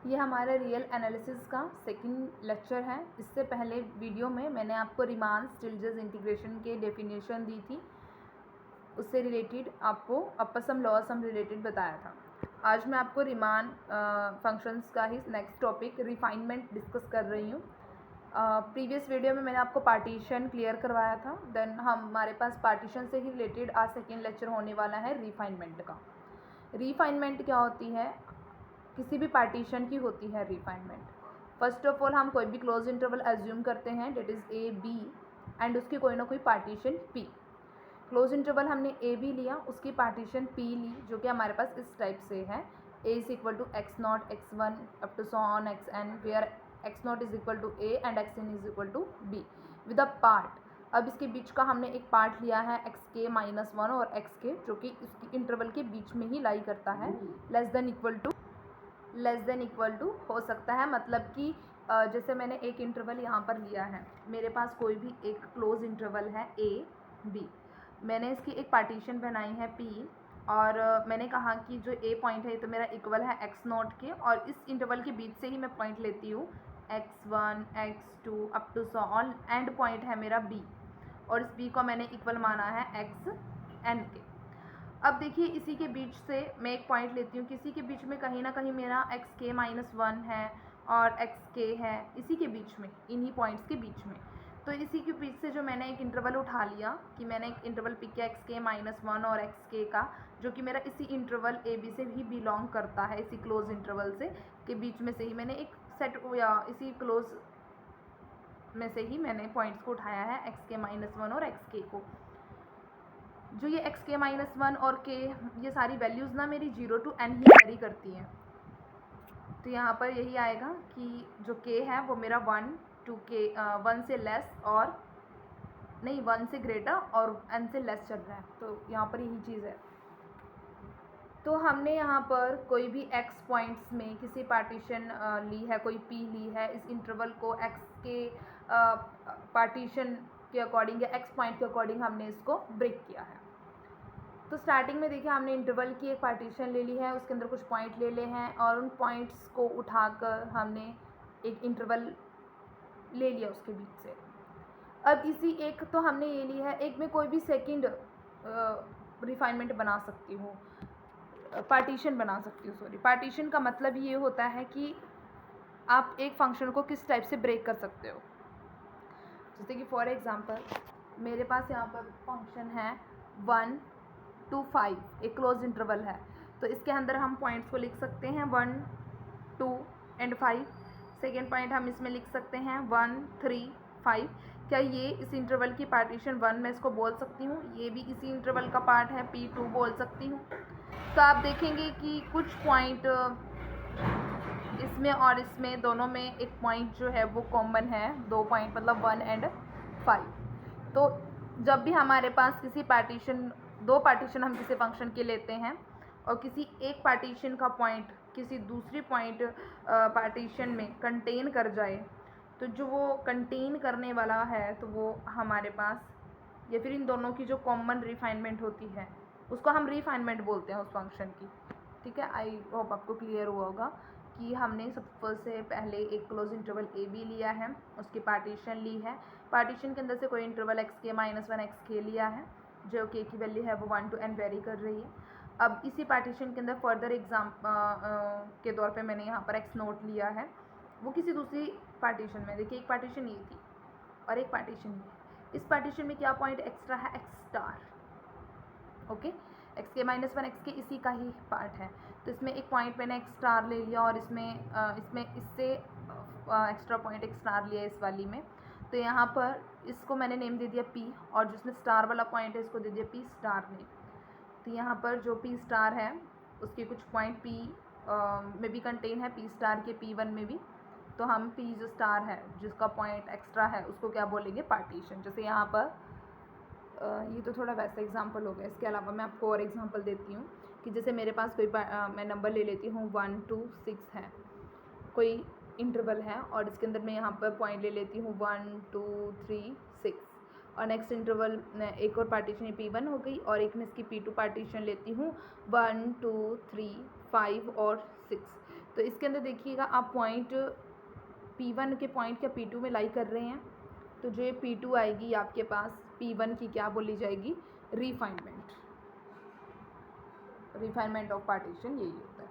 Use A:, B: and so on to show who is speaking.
A: ये हमारा real analysis का सेकंड लेक्चर है। इससे पहले वीडियो में मैंने आपको रीमान स्टिल्जेस इंटीग्रेशन के डेफिनेशन दी थी, उससे रिलेटेड आपको अपर सम लोअर सम रिलेटेड बताया था। आज मैं आपको रीमान फंक्शंस का ही नेक्स्ट टॉपिक रिफाइनमेंट डिस्कस कर रही हूँ। प्रीवियस वीडियो में मैंने आपको पार्टीशन क्लियर करवाया था, देन हमारे पास पार्टीशन से ही रिलेटेड आज सेकेंड लेक्चर होने वाला है रिफाइनमेंट का। रिफाइनमेंट क्या होती है? किसी भी पार्टीशन की होती है रिफाइनमेंट। फर्स्ट ऑफ ऑल हम कोई भी क्लोज इंटरवल एज्यूम करते हैं, that is A B, and उसकी कोई ना कोई पार्टीशन पी। क्लोज इंटरवल हमने ए बी लिया, उसकी पार्टीशन पी ली, जो कि हमारे पास इस टाइप से है, A is equal to X naught X one up to so on X N, where X naught is equal to A and X N is equal to B with a part. अब इसके बीच का हमने एक part लिया है x के minus one और x के, जो कि इसकी इंटरवल के बीच में ही लाई करता है। लेस देन इक्वल टू हो सकता है, मतलब कि जैसे मैंने एक इंटरवल यहाँ पर लिया है, मेरे पास कोई भी एक क्लोज इंटरवल है ए बी, मैंने इसकी एक पार्टीशन बनाई है पी, और मैंने कहा कि जो ए पॉइंट है ये तो मेरा इक्वल है एक्स नॉट के, और इस इंटरवल के बीच से ही मैं पॉइंट लेती हूँ X one X two up to so on, and point है मेरा बी, और इस बी को मैंने इक्वल माना है एक्स एन के। अब देखिए इसी के बीच से मैं एक पॉइंट लेती हूँ, किसी के बीच में कहीं ना कहीं मेरा एक्स के माइनस वन है और एक्स के है, इसी के बीच में, इन्हीं पॉइंट्स के बीच में। तो इसी के बीच से जो मैंने एक इंटरवल उठा लिया कि मैंने एक इंटरवल पिक किया एक्स के माइनस वन और एक्स के का, जो कि मेरा इसी इंटरवल ए बी से भी बिलोंग करता है, इसी क्लोज इंटरवल से के बीच में से ही मैंने एक सेट या इसी क्लोज में से ही मैंने पॉइंट्स को उठाया है एक्स के माइनस वन और एक्स के को। जो ये एक्स के माइनस वन और के, ये सारी वैल्यूज़ ना मेरी 0 to n ही वेरी करती हैं। तो यहाँ पर यही आएगा कि जो के है वो मेरा 1 to k 1 से लेस, और नहीं 1 से ग्रेटर और n से लेस चल रहा है, तो यहाँ पर यही चीज़ है। तो हमने यहाँ पर कोई भी x पॉइंट्स में किसी पार्टीशन ली है, कोई p ली है, इस इंटरवल को x के पार्टीशन के अकॉर्डिंग या x पॉइंट के अकॉर्डिंग हमने इसको ब्रेक किया है। तो स्टार्टिंग में देखिए हमने इंटरवल की एक पार्टीशन ले ली है, उसके अंदर कुछ पॉइंट ले हैं, और उन पॉइंट्स को उठाकर हमने एक इंटरवल ले लिया उसके बीच से। अब इसी एक तो हमने ये लिया है, एक में कोई भी सेकंड रिफाइनमेंट बना सकती हूँ, पार्टीशन बना सकती हूँ, सॉरी। पार्टीशन का मतलब ये होता है कि आप एक फंक्शन को किस टाइप से ब्रेक कर सकते हो। जैसे कि फॉर एग्जांपल मेरे पास यहाँ पर फंक्शन है 1 to 5, एक क्लोज इंटरवल है, तो इसके अंदर हम पॉइंट्स को लिख सकते हैं 1 2 एंड 5। सेकेंड पॉइंट हम इसमें लिख सकते हैं 1 3 5। क्या ये इस इंटरवल की पार्टीशन 1 मैं इसको बोल सकती हूँ, ये भी इसी इंटरवल का पार्ट है P2 बोल सकती हूँ। तो आप देखेंगे कि कुछ पॉइंट इसमें और इसमें दोनों में एक पॉइंट जो है वो कॉमन है, दो पॉइंट मतलब 1 एंड 5। तो जब भी हमारे पास किसी पार्टीशन, दो पार्टीशन हम किसी फंक्शन के लेते हैं, और किसी एक पार्टीशन का पॉइंट किसी दूसरी पॉइंट पार्टीशन में कंटेन कर जाए, तो जो वो कंटेन करने वाला है तो वो हमारे पास, या फिर इन दोनों की जो कॉमन रिफाइनमेंट होती है उसको हम रिफाइनमेंट बोलते हैं उस फंक्शन की। ठीक है, आई होप आपको क्लियर हुआ होगा कि हमने सबसे पहले एक क्लोज इंटरवल ए बी लिया है, उसकी पार्टीशन ली है, पार्टीशन के अंदर से कोई इंटरवल एक्स के माइनस वन एक्स के लिया है, जो के की वैल्यू है वो 1 to n वेरी कर रही है। अब इसी पार्टीशन के अंदर फर्दर एग्जाम के तौर पे मैंने यहाँ पर एक्स नोट लिया है, वो किसी दूसरी पार्टीशन में, देखिए एक पार्टीशन ये थी और एक पार्टीशन ये, इस पार्टीशन में क्या पॉइंट एक्स्ट्रा है, एक्स स्टार। ओके, एक्स के माइनस वन एक्स के इसी का ही पार्ट है, तो इसमें एक पॉइंट मैंने एक्स स्टार ले लिया, और इसमें इससे एक्स्ट्रा पॉइंट एक्स स्टार लिया इस वाली में। तो यहाँ पर इसको मैंने नेम दे दिया P, और जिसमें स्टार वाला पॉइंट है इसको दे दिया P स्टार नेम। तो यहाँ पर जो P स्टार है उसके कुछ पॉइंट P में भी कंटेन है, P स्टार के P1 में भी। तो हम P जो स्टार है जिसका पॉइंट एक्स्ट्रा है उसको क्या बोलेंगे, पार्टीशन। जैसे यहाँ पर ये तो थोड़ा वैसा एग्जांपल हो गया, इसके अलावा मैं आपको और एग्जांपल देती हूँ कि जैसे मेरे पास कोई मैं नंबर ले लेती हूँ 1 2 6 है, कोई इंटरवल है, और इसके अंदर मैं यहाँ पर पॉइंट ले लेती हूँ 1 2 3 6, और नेक्स्ट इंटरवल एक और पार्टीशन P1 हो गई, और एक मैं इसकी P2 पार्टीशन लेती हूँ 1 2 3 5 और 6। तो इसके अंदर देखिएगा आप पॉइंट P1 के पॉइंट क्या P2 में लाई कर रहे हैं, तो जो ये P2 आएगी आपके पास P1 की क्या बोली जाएगी, रिफाइनमेंट ऑफ पार्टीशन, यही होता है।